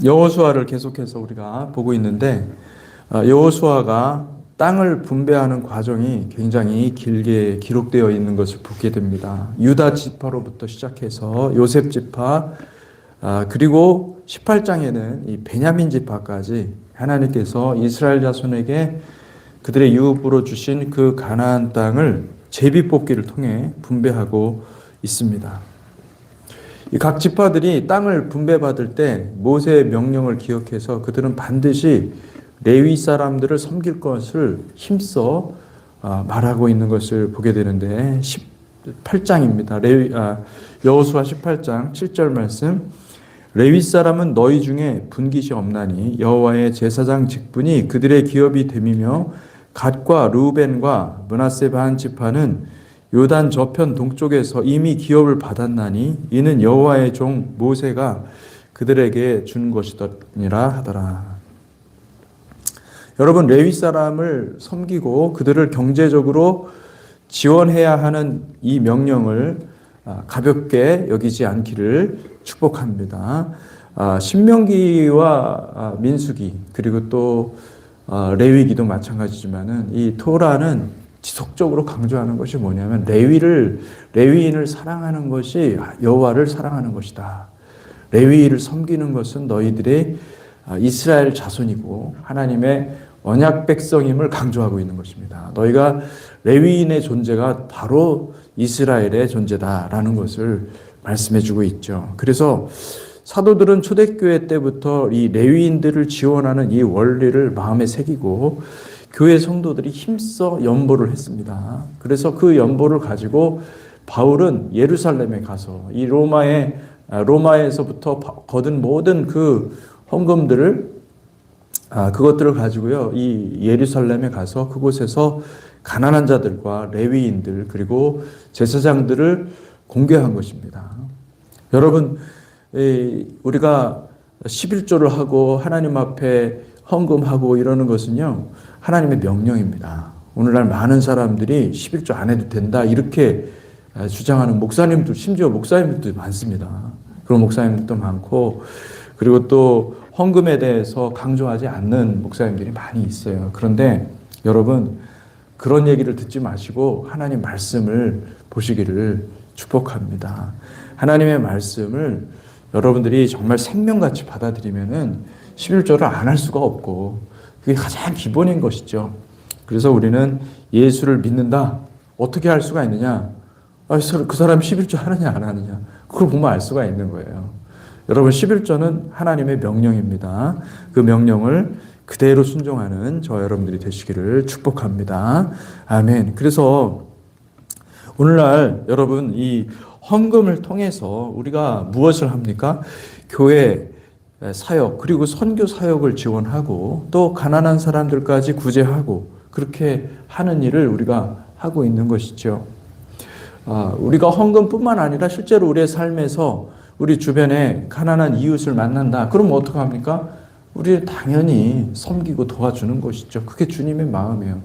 여호수아를 계속해서 우리가 보고 있는데 여호수아가 땅을 분배하는 과정이 굉장히 길게 기록되어 있는 것을 보게 됩니다. 유다 지파로부터 시작해서 요셉 지파 그리고 18장에는 이 베냐민 지파까지 하나님께서 이스라엘 자손에게 그들의 유업으로 주신 그 가나안 땅을 제비뽑기를 통해 분배하고 있습니다. 각 지파들이 땅을 분배받을 때 모세의 명령을 기억해서 그들은 반드시 레위 사람들을 섬길 것을 힘써 말하고 있는 것을 보게 되는데 18장입니다. 여호수아 18장 7절 말씀. 레위 사람은 너희 중에 분깃이 없나니 여호와의 제사장 직분이 그들의 기업이 됨이며 갓과 르우벤과 므낫세 반 지파는 요단 저편 동쪽에서 이미 기업을 받았나니 이는 여호와의 종 모세가 그들에게 준 것이더니라 하더라. 여러분, 레위 사람을 섬기고 그들을 경제적으로 지원해야 하는 이 명령을 가볍게 여기지 않기를 축복합니다. 신명기와 민수기 그리고 또 레위기도 마찬가지지만은 이 토라는 지속적으로 강조하는 것이 뭐냐면 레위인을 사랑하는 것이 여호와를 사랑하는 것이다. 레위인을 섬기는 것은 너희들의 이스라엘 자손이고 하나님의 언약 백성임을 강조하고 있는 것입니다. 너희가 레위인의 존재가 바로 이스라엘의 존재다라는 것을 말씀해 주고 있죠. 그래서 사도들은 초대교회 때부터 이 레위인들을 지원하는 이 원리를 마음에 새기고 교회 성도들이 힘써 연보를 했습니다. 그래서 그 연보를 가지고 바울은 예루살렘에 가서 이 로마에서부터 거둔 모든 그 헌금들을 그것들을 가지고요. 이 예루살렘에 가서 그곳에서 가난한 자들과 레위인들 그리고 제사장들을 공개한 것입니다. 여러분, 우리가 11조를 하고 하나님 앞에 헌금하고 이러는 것은요, 하나님의 명령입니다. 오늘날 많은 사람들이 11조 안 해도 된다 이렇게 주장하는 목사님들, 심지어 목사님들도 많습니다. 그런 목사님들도 많고, 그리고 또 헌금에 대해서 강조하지 않는 목사님들이 많이 있어요. 그런데 여러분, 그런 얘기를 듣지 마시고 하나님 말씀을 보시기를 축복합니다. 하나님의 말씀을 여러분들이 정말 생명같이 받아들이면은 11조를 안 할 수가 없고 그게 가장 기본인 것이죠. 그래서 우리는 예수를 믿는다. 어떻게 할 수가 있느냐? 그 사람 11조 하느냐 안 하느냐. 그걸 보면 알 수가 있는 거예요. 여러분, 11조는 하나님의 명령입니다. 그 명령을 그대로 순종하는 저 여러분들이 되시기를 축복합니다. 아멘. 그래서 오늘날 여러분 이 헌금을 통해서 우리가 무엇을 합니까? 교회 사역 그리고 선교 사역을 지원하고 또 가난한 사람들까지 구제하고 그렇게 하는 일을 우리가 하고 있는 것이죠. 우리가 헌금뿐만 아니라 실제로 우리의 삶에서 우리 주변에 가난한 이웃을 만난다. 그럼 어떻게 합니까? 우리 당연히 섬기고 도와주는 것이죠. 그게 주님의 마음이에요.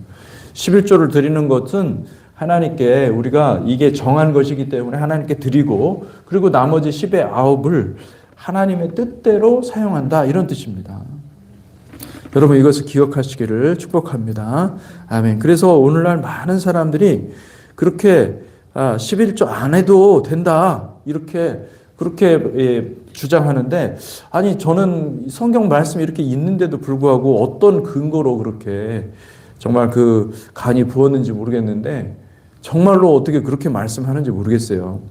11조를 드리는 것은 하나님께 우리가 이게 정한 것이기 때문에 하나님께 드리고 그리고 나머지 10의 9을 하나님의 뜻대로 사용한다 이런 뜻입니다. 여러분 이것을 기억하시기를 축복합니다. 아멘. 그래서 오늘날 많은 사람들이 그렇게 11조 안 해도 된다 그렇게 주장하는데 아니 저는 성경 말씀이 이렇게 있는데도 불구하고 어떤 근거로 그렇게 정말 그 간이 부었는지 모르겠는데 정말로 어떻게 그렇게 말씀하는지 모르겠어요.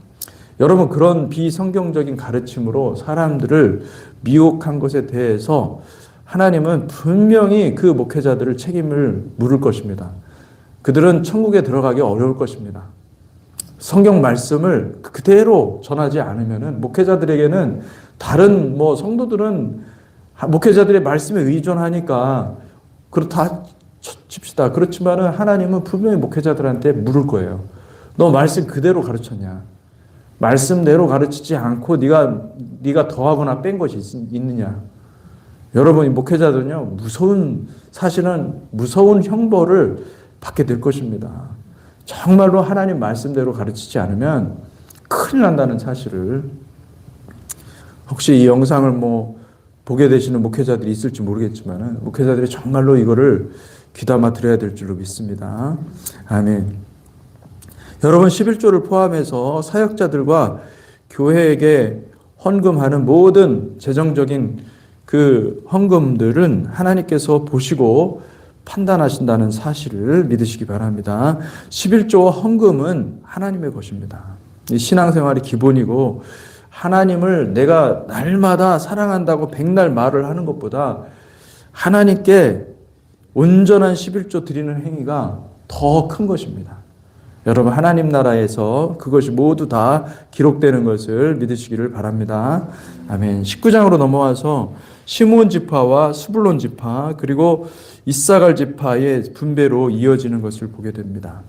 여러분 그런 비성경적인 가르침으로 사람들을 미혹한 것에 대해서 하나님은 분명히 그 목회자들을 책임을 물을 것입니다. 그들은 천국에 들어가기 어려울 것입니다. 성경 말씀을 그대로 전하지 않으면은 목회자들에게는 다른 성도들은 목회자들의 말씀에 의존하니까 그렇다 칩시다. 그렇지만은 하나님은 분명히 목회자들한테 물을 거예요. 너 말씀 그대로 가르쳤냐? 말씀대로 가르치지 않고 네가 더하거나 뺀 것이 있느냐? 여러분, 이 목회자들은요, 사실은 무서운 형벌을 받게 될 것입니다. 정말로 하나님 말씀대로 가르치지 않으면 큰일 난다는 사실을 혹시 이 영상을 보게 되시는 목회자들이 있을지 모르겠지만 목회자들이 정말로 이거를 귀담아 들어야 될 줄로 믿습니다. 아멘. 여러분 11조를 포함해서 사역자들과 교회에게 헌금하는 모든 재정적인 그 헌금들은 하나님께서 보시고 판단하신다는 사실을 믿으시기 바랍니다. 11조와 헌금은 하나님의 것입니다. 신앙생활이 기본이고 하나님을 내가 날마다 사랑한다고 백날 말을 하는 것보다 하나님께 온전한 11조 드리는 행위가 더 큰 것입니다. 여러분 하나님 나라에서 그것이 모두 다 기록되는 것을 믿으시기를 바랍니다. 아멘. 19장으로 넘어와서 시므온 지파와 스불론 지파 그리고 이사갈 지파의 분배로 이어지는 것을 보게 됩니다.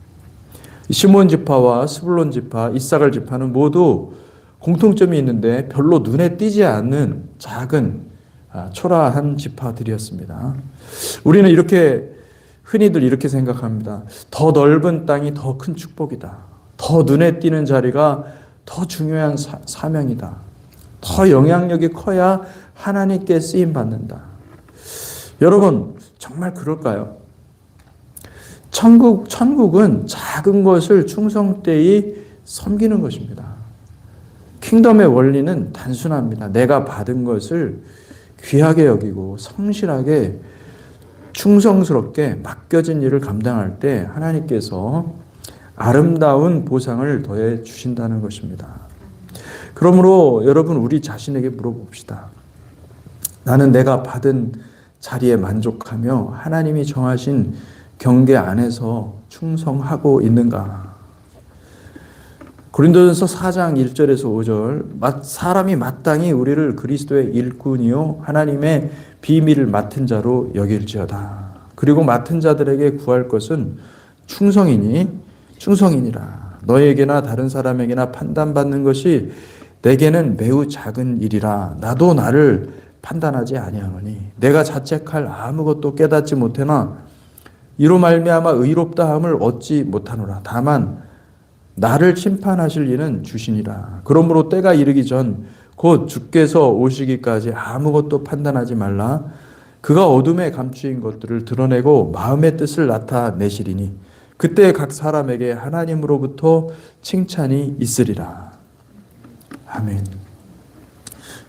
시므온 지파와 스불론 지파, 이사갈 지파는 모두 공통점이 있는데 별로 눈에 띄지 않는 작은 초라한 지파들이었습니다. 우리는 흔히들 이렇게 생각합니다. 더 넓은 땅이 더 큰 축복이다. 더 눈에 띄는 자리가 더 중요한 사명이다. 더 영향력이 커야 하나님께 쓰임 받는다. 여러분 정말 그럴까요? 천국은 작은 것을 충성되이 섬기는 것입니다. 킹덤의 원리는 단순합니다. 내가 받은 것을 귀하게 여기고 성실하게 충성스럽게 맡겨진 일을 감당할 때 하나님께서 아름다운 보상을 더해 주신다는 것입니다. 그러므로 여러분 우리 자신에게 물어봅시다. 나는 내가 받은 자리에 만족하며 하나님이 정하신 경계 안에서 충성하고 있는가? 고린도전서 4장 1절에서 5절 사람이 마땅히 우리를 그리스도의 일꾼이요 하나님의 비밀을 맡은 자로 여길지어다. 그리고 맡은 자들에게 구할 것은 충성이니라. 너에게나 다른 사람에게나 판단받는 것이 내게는 매우 작은 일이라. 나도 나를 판단하지 아니하노니 내가 자책할 아무것도 깨닫지 못하나 이로 말미암아 의롭다함을 얻지 못하노라. 다만 나를 심판하실 이는 주시니라. 그러므로 때가 이르기 전 곧 주께서 오시기까지 아무것도 판단하지 말라. 그가 어둠에 감추인 것들을 드러내고 마음의 뜻을 나타내시리니 그때 각 사람에게 하나님으로부터 칭찬이 있으리라. 아멘.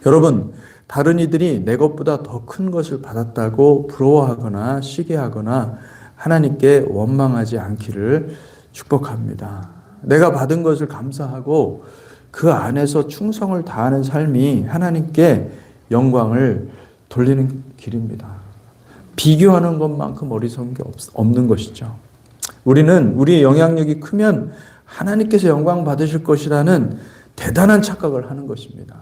여러분 다른 이들이 내 것보다 더 큰 것을 받았다고 부러워하거나 시기하거나 하나님께 원망하지 않기를 축복합니다. 내가 받은 것을 감사하고 그 안에서 충성을 다하는 삶이 하나님께 영광을 돌리는 길입니다. 비교하는 것만큼 어리석은 게 없는 것이죠. 우리는 우리의 영향력이 크면 하나님께서 영광 받으실 것이라는 대단한 착각을 하는 것입니다.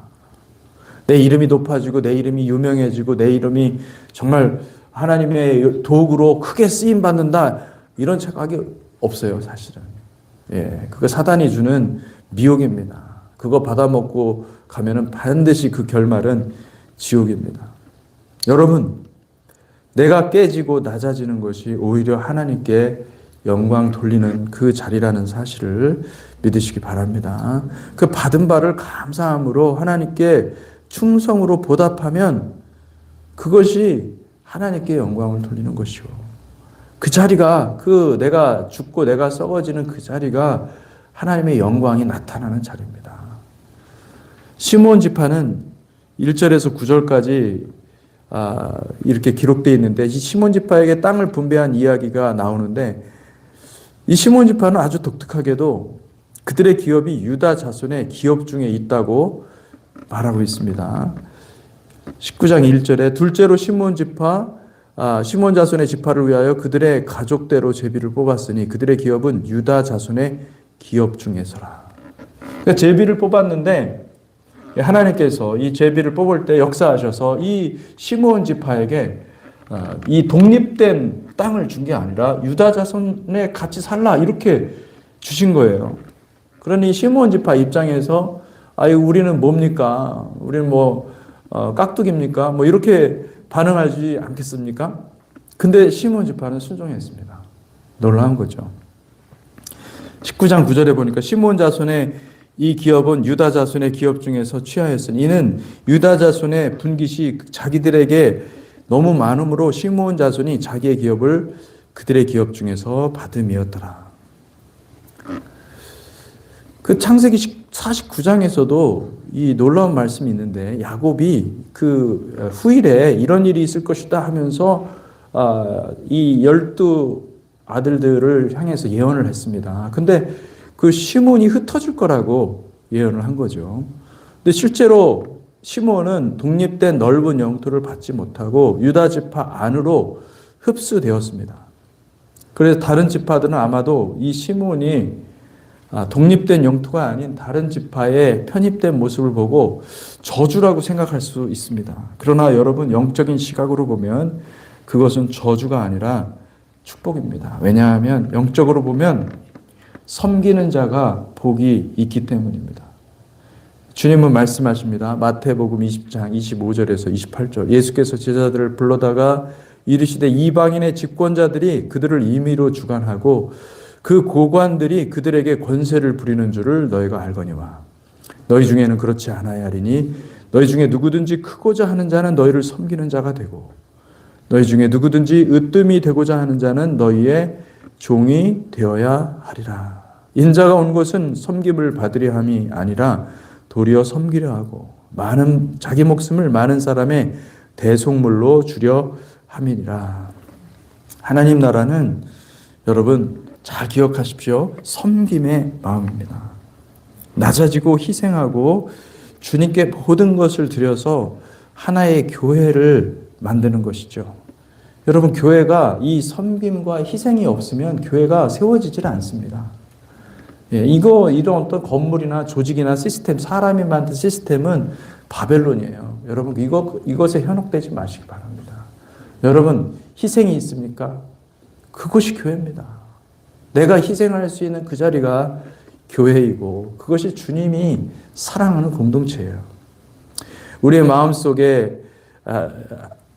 내 이름이 높아지고 내 이름이 유명해지고 내 이름이 정말 하나님의 도구로 크게 쓰임 받는다 이런 착각이 없어요, 사실은. 그거 사단이 주는 미혹입니다. 그거 받아먹고 가면은 반드시 그 결말은 지옥입니다. 여러분, 내가 깨지고 낮아지는 것이 오히려 하나님께 영광 돌리는 그 자리라는 사실을 믿으시기 바랍니다. 그 받은 바를 감사함으로 하나님께 충성으로 보답하면 그것이 하나님께 영광을 돌리는 것이요. 그 자리가 내가 죽고 내가 썩어지는 그 자리가 하나님의 영광이 나타나는 자리입니다. 시므온 지파는 1절에서 9절까지 이렇게 기록되어 있는데 이 시므온 지파에게 땅을 분배한 이야기가 나오는데 이 시므온 지파는 아주 독특하게도 그들의 기업이 유다 자손의 기업 중에 있다고 말하고 있습니다. 19장 1절에 둘째로 시므온 자손의 지파를 위하여 그들의 가족대로 제비를 뽑았으니 그들의 기업은 유다 자손의 기업 중에서라. 그러니까 제비를 뽑았는데 하나님께서 이 제비를 뽑을 때 역사하셔서 이 시므온 지파에게 이 독립된 땅을 준 게 아니라 유다 자손에 같이 살라 이렇게 주신 거예요. 그러니 시므온 지파 입장에서 우리는 뭡니까? 우리는 깍두기입니까? 이렇게 반응하지 않겠습니까? 근데 시므온 지파는 순종했습니다. 놀라운 거죠. 19장 9절에 보니까 시므온 자손의 이 기업은 유다 자손의 기업 중에서 취하였으니 이는 유다 자손의 분깃이 자기들에게 너무 많음으로 시므온 자손이 자기의 기업을 그들의 기업 중에서 받음이었더라. 그 창세기 49장에서도 이 놀라운 말씀이 있는데 야곱이 그 후일에 이런 일이 있을 것이다 하면서 이 12 아들들을 향해서 예언을 했습니다. 근데 그 시몬이 흩어질 거라고 예언을 한 거죠. 근데 실제로 시몬은 독립된 넓은 영토를 받지 못하고 유다 지파 안으로 흡수되었습니다. 그래서 다른 지파들은 아마도 이 시몬이 독립된 영토가 아닌 다른 지파에 편입된 모습을 보고 저주라고 생각할 수 있습니다. 그러나 여러분 영적인 시각으로 보면 그것은 저주가 아니라 축복입니다. 왜냐하면 영적으로 보면 섬기는 자가 복이 있기 때문입니다. 주님은 말씀하십니다. 마태복음 20장 25절에서 28절 예수께서 제자들을 불러다가 이르시되 이방인의 집권자들이 그들을 임의로 주관하고 그 고관들이 그들에게 권세를 부리는 줄을 너희가 알거니와 너희 중에는 그렇지 않아야 하리니 너희 중에 누구든지 크고자 하는 자는 너희를 섬기는 자가 되고 너희 중에 누구든지 으뜸이 되고자 하는 자는 너희의 종이 되어야 하리라. 인자가 온 것은 섬김을 받으려 함이 아니라 도리어 섬기려 하고 많은 자기 목숨을 많은 사람의 대속물로 주려 함이니라. 하나님 나라는 여러분 잘 기억하십시오. 섬김의 마음입니다. 낮아지고 희생하고 주님께 모든 것을 드려서 하나의 교회를 만드는 것이죠. 여러분 교회가 이 섬김과 희생이 없으면 교회가 세워지질 않습니다. 이런 어떤 건물이나 조직이나 시스템, 사람이 만든 시스템은 바벨론이에요. 여러분 이것에 현혹되지 마시기 바랍니다. 여러분 희생이 있습니까? 그것이 교회입니다. 내가 희생할 수 있는 그 자리가 교회이고 그것이 주님이 사랑하는 공동체예요. 우리의 마음속에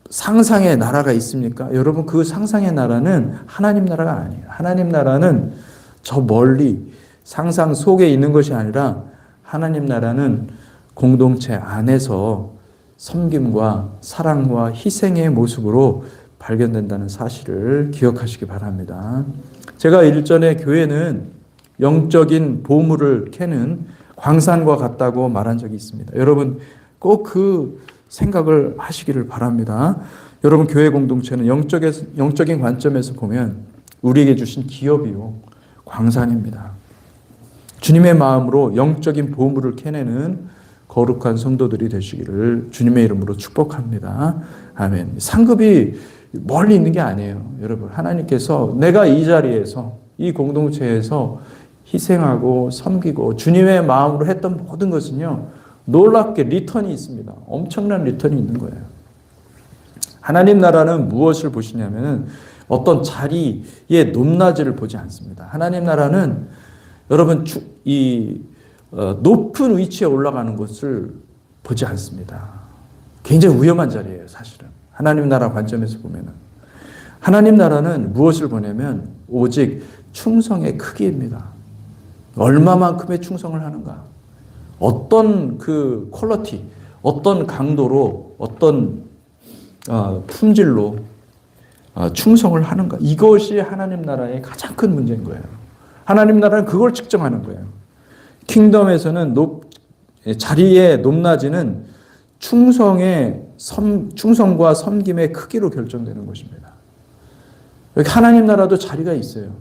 상상의 나라가 있습니까? 여러분 그 상상의 나라는 하나님 나라가 아니에요. 하나님 나라는 저 멀리 상상 속에 있는 것이 아니라 하나님 나라는 공동체 안에서 섬김과 사랑과 희생의 모습으로 발견된다는 사실을 기억하시기 바랍니다. 제가 일전에 교회는 영적인 보물을 캐는 광산과 같다고 말한 적이 있습니다. 여러분 꼭 그 생각을 하시기를 바랍니다. 여러분 교회 공동체는 영적인 관점에서 보면 우리에게 주신 기업이요 광산입니다. 주님의 마음으로 영적인 보물을 캐내는 거룩한 성도들이 되시기를 주님의 이름으로 축복합니다. 아멘. 상급이 멀리 있는 게 아니에요. 여러분 하나님께서 내가 이 자리에서 이 공동체에서 희생하고 섬기고 주님의 마음으로 했던 모든 것은요 놀랍게 리턴이 있습니다. 엄청난 리턴이 있는 거예요. 하나님 나라는 무엇을 보시냐면 어떤 자리의 높낮이를 보지 않습니다. 하나님 나라는 여러분 높은 위치에 올라가는 것을 보지 않습니다. 굉장히 위험한 자리예요, 사실은. 하나님 나라 관점에서 보면은. 하나님 나라는 무엇을 보냐면 오직 충성의 크기입니다. 얼마만큼의 충성을 하는가. 어떤 그 퀄리티, 어떤 강도로, 어떤 품질로 충성을 하는가. 이것이 하나님 나라의 가장 큰 문제인 거예요. 하나님 나라는 그걸 측정하는 거예요. 킹덤에서는 자리의 높낮이는 충성과 섬김의 크기로 결정되는 것입니다. 여기 하나님 나라도 자리가 있어요.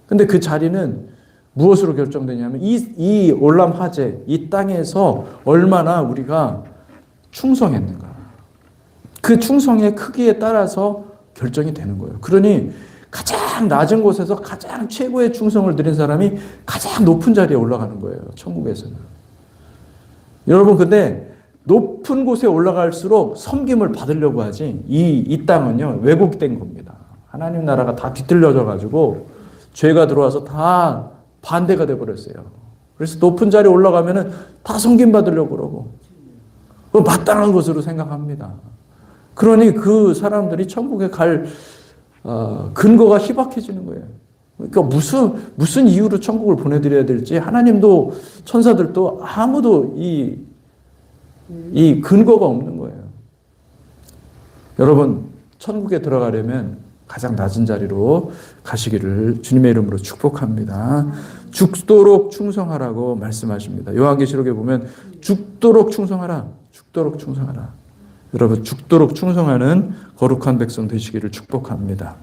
근데 그 자리는 무엇으로 결정되냐면 이 올람하제, 이 땅에서 얼마나 우리가 충성했는가. 그 충성의 크기에 따라서 결정이 되는 거예요. 그러니 가장 낮은 곳에서 가장 최고의 충성을 드린 사람이 가장 높은 자리에 올라가는 거예요. 천국에서는. 여러분 근데 높은 곳에 올라갈수록 섬김을 받으려고 하지 이 땅은요 왜곡된 겁니다. 하나님 나라가 다 뒤틀려져 가지고 죄가 들어와서 다 반대가 돼버렸어요. 그래서 높은 자리에 올라가면은 다 섬김 받으려고 그러고 마땅한 것으로 생각합니다. 그러니 그 사람들이 천국에 갈 근거가 희박해지는 거예요. 그러니까 무슨 이유로 천국을 보내드려야 될지 하나님도 천사들도 아무도 이 근거가 없는 거예요. 여러분, 천국에 들어가려면 가장 낮은 자리로 가시기를 주님의 이름으로 축복합니다. 죽도록 충성하라고 말씀하십니다. 요한계시록에 보면 죽도록 충성하라. 죽도록 충성하라. 여러분, 죽도록 충성하는 거룩한 백성 되시기를 축복합니다.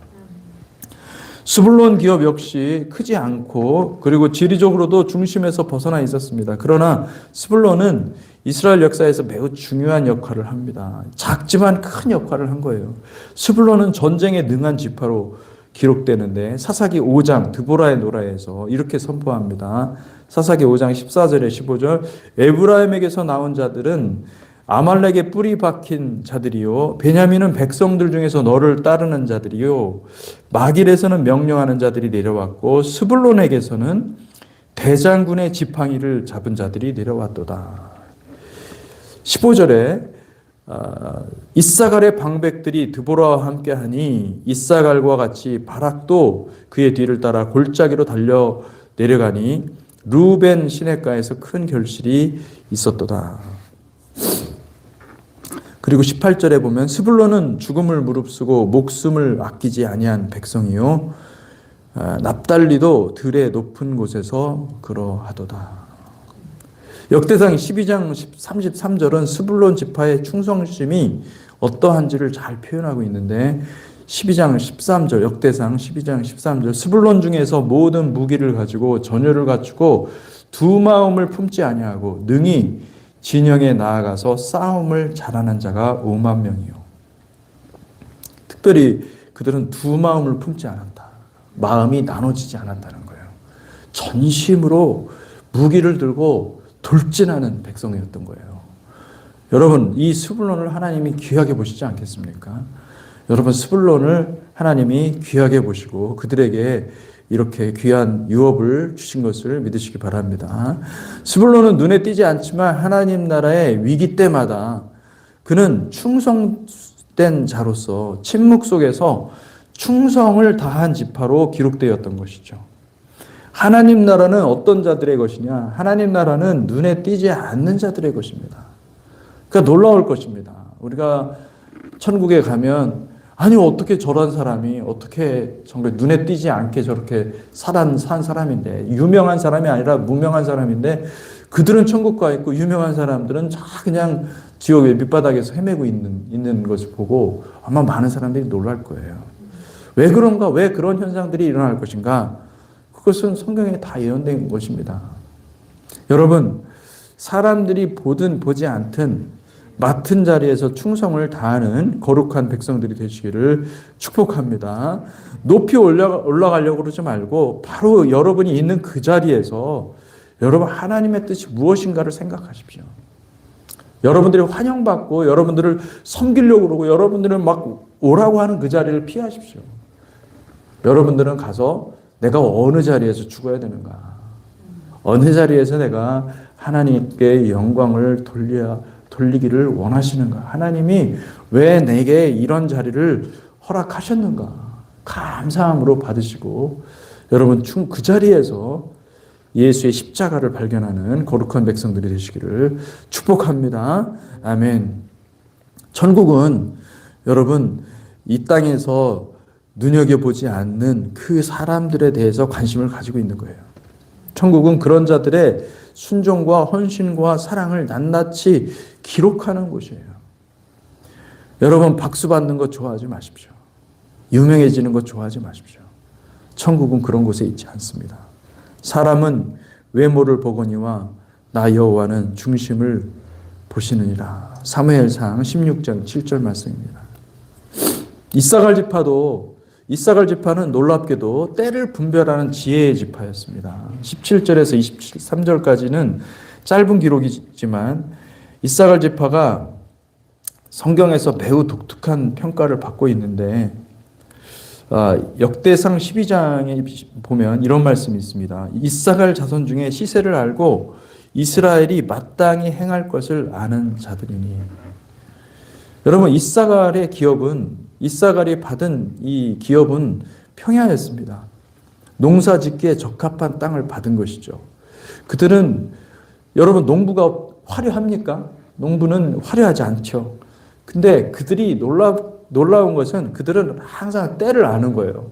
스불론 기업 역시 크지 않고 그리고 지리적으로도 중심에서 벗어나 있었습니다. 그러나 스불론은 이스라엘 역사에서 매우 중요한 역할을 합니다. 작지만 큰 역할을 한 거예요. 스불론은 전쟁에 능한 지파로 기록되는데 사사기 5장 드보라의 노라에서 이렇게 선포합니다. 사사기 5장 14절에 15절 에브라임에게서 나온 자들은 아말렉의 뿌리 박힌 자들이요 베냐민은 백성들 중에서 너를 따르는 자들이요 마길에서는 명령하는 자들이 내려왔고 스불론에게서는 대장군의 지팡이를 잡은 자들이 내려왔도다. 15절에 이사갈의 방백들이 드보라와 함께하니 이사갈과 같이 바락도 그의 뒤를 따라 골짜기로 달려 내려가니 루벤 시냇가에서 큰 결실이 있었도다. 그리고 18절에 보면 스불론은 죽음을 무릅쓰고 목숨을 아끼지 아니한 백성이요 납달리도 들의 높은 곳에서 그러하도다. 역대상 12장 33절은 스불론 지파의 충성심이 어떠한지를 잘 표현하고 있는데 12장 13절 역대상 12장 13절 스불론 중에서 모든 무기를 가지고 전열을 갖추고 두 마음을 품지 아니하고 능히 진영에 나아가서 싸움을 잘하는 자가 5만 명이요. 특별히 그들은 두 마음을 품지 않았다. 마음이 나눠지지 않았다는 거예요. 전심으로 무기를 들고 돌진하는 백성이었던 거예요. 여러분, 이 스불론을 하나님이 귀하게 보시지 않겠습니까? 여러분, 스불론을 하나님이 귀하게 보시고 그들에게 이렇게 귀한 유업을 주신 것을 믿으시기 바랍니다. 스불론은 눈에 띄지 않지만 하나님 나라의 위기 때마다 그는 충성된 자로서 침묵 속에서 충성을 다한 지파로 기록되었던 것이죠. 하나님 나라는 어떤 자들의 것이냐? 하나님 나라는 눈에 띄지 않는 자들의 것입니다. 그러니까 놀라울 것입니다. 우리가 천국에 가면 아니 어떻게 저런 사람이 어떻게 정말 눈에 띄지 않게 저렇게 산 사람인데 유명한 사람이 아니라 무명한 사람인데 그들은 천국 가 있고 유명한 사람들은 다 그냥 지옥의 밑바닥에서 헤매고 있는 것을 보고 아마 많은 사람들이 놀랄 거예요. 왜 그런가? 왜 그런 현상들이 일어날 것인가? 그것은 성경에 다 예언된 것입니다. 여러분, 사람들이 보든 보지 않든 맡은 자리에서 충성을 다하는 거룩한 백성들이 되시기를 축복합니다. 높이 올라가려고 그러지 말고 바로 여러분이 있는 그 자리에서 여러분 하나님의 뜻이 무엇인가를 생각하십시오. 여러분들이 환영받고 여러분들을 섬기려고 그러고 여러분들은 막 오라고 하는 그 자리를 피하십시오. 여러분들은 가서 내가 어느 자리에서 죽어야 되는가? 어느 자리에서 내가 하나님께 영광을 돌리기를 원하시는가? 하나님이 왜 내게 이런 자리를 허락하셨는가? 감사함으로 받으시고 여러분 그 자리에서 예수의 십자가를 발견하는 거룩한 백성들이 되시기를 축복합니다. 아멘. 천국은 여러분 이 땅에서 눈여겨보지 않는 그 사람들에 대해서 관심을 가지고 있는 거예요. 천국은 그런 자들의 순종과 헌신과 사랑을 낱낱이 기록하는 곳이에요. 여러분 박수 받는 것 좋아하지 마십시오. 유명해지는 것 좋아하지 마십시오. 천국은 그런 곳에 있지 않습니다. 사람은 외모를 보거니와 나 여호와는 중심을 보시느니라. 사무엘상 16장 7절 말씀입니다. 이사갈 지파는 놀랍게도 때를 분별하는 지혜의 지파였습니다. 17절에서 23절까지는 짧은 기록이지만 이사갈 지파가 성경에서 매우 독특한 평가를 받고 있는데 역대상 12장에 보면 이런 말씀이 있습니다. 이사갈 자손 중에 시세를 알고 이스라엘이 마땅히 행할 것을 아는 자들이니. 여러분 이사갈이 받은 이 기업은 평야였습니다. 농사 짓기에 적합한 땅을 받은 것이죠. 그들은 여러분 농부가 화려합니까? 농부는 화려하지 않죠. 근데 그들이 놀라운 것은 그들은 항상 때를 아는 거예요.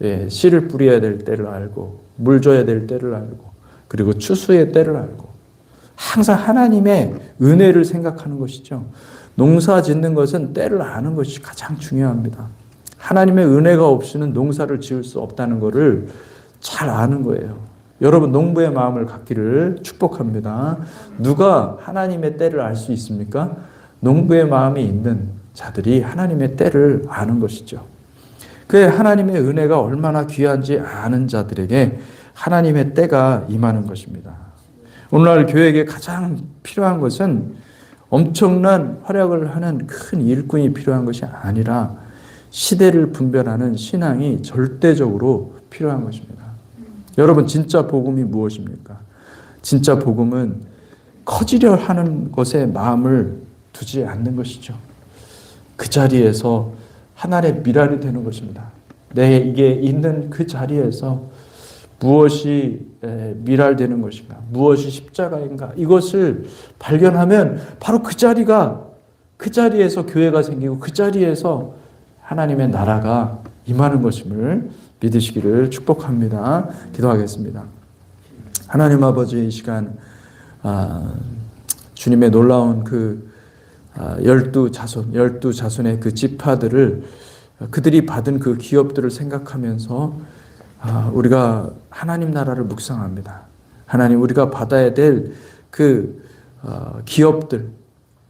예, 씨를 뿌려야 될 때를 알고 물 줘야 될 때를 알고 그리고 추수의 때를 알고 항상 하나님의 은혜를 생각하는 것이죠. 농사 짓는 것은 때를 아는 것이 가장 중요합니다. 하나님의 은혜가 없이는 농사를 지을 수 없다는 것을 잘 아는 거예요. 여러분 농부의 마음을 갖기를 축복합니다. 누가 하나님의 때를 알 수 있습니까? 농부의 마음이 있는 자들이 하나님의 때를 아는 것이죠. 그 하나님의 은혜가 얼마나 귀한지 아는 자들에게 하나님의 때가 임하는 것입니다. 오늘날 교회에게 가장 필요한 것은 엄청난 활약을 하는 큰 일꾼이 필요한 것이 아니라 시대를 분별하는 신앙이 절대적으로 필요한 것입니다. 여러분 진짜 복음이 무엇입니까? 진짜 복음은 커지려 하는 것에 마음을 두지 않는 것이죠. 그 자리에서 하나님의 미랄이 되는 것입니다. 이게 있는 그 자리에서 무엇이 미랄되는 것인가? 무엇이 십자가인가? 이것을 발견하면 바로 그 자리에서 교회가 생기고 그 자리에서 하나님의 나라가 임하는 것임을 믿으시기를 축복합니다. 기도하겠습니다. 하나님 아버지 이 시간 주님의 놀라운 그 12 자손의 그 지파들을 그들이 받은 그 기업들을 생각하면서 우리가 하나님 나라를 묵상합니다. 하나님 우리가 받아야 될 그 기업들,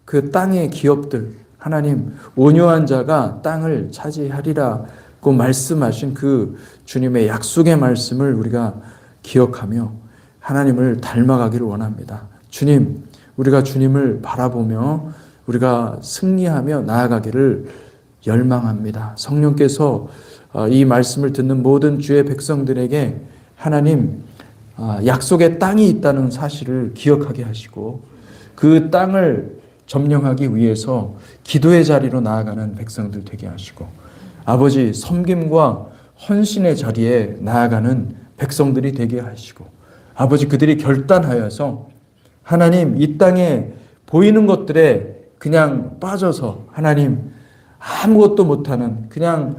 그 땅의 기업들, 하나님 온유한 자가 땅을 차지하리라고 말씀하신 그 주님의 약속의 말씀을 우리가 기억하며 하나님을 닮아가기를 원합니다. 주님, 우리가 주님을 바라보며 우리가 승리하며 나아가기를 열망합니다. 성령께서 이 말씀을 듣는 모든 주의 백성들에게 하나님 약속의 땅이 있다는 사실을 기억하게 하시고 그 땅을 점령하기 위해서 기도의 자리로 나아가는 백성들 되게 하시고 아버지 섬김과 헌신의 자리에 나아가는 백성들이 되게 하시고 아버지 그들이 결단하여서 하나님 이 땅에 보이는 것들에 그냥 빠져서 하나님 아무것도 못하는 그냥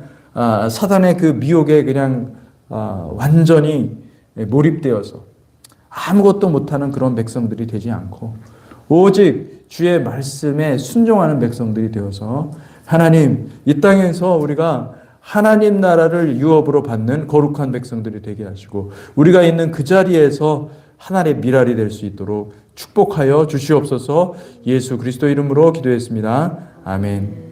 사단의 그 미혹에 그냥 완전히 몰입되어서 아무것도 못하는 그런 백성들이 되지 않고 오직 주의 말씀에 순종하는 백성들이 되어서 하나님 이 땅에서 우리가 하나님 나라를 유업으로 받는 거룩한 백성들이 되게 하시고 우리가 있는 그 자리에서 하나님의 미랄이 될 수 있도록 축복하여 주시옵소서. 예수 그리스도 이름으로 기도했습니다. 아멘.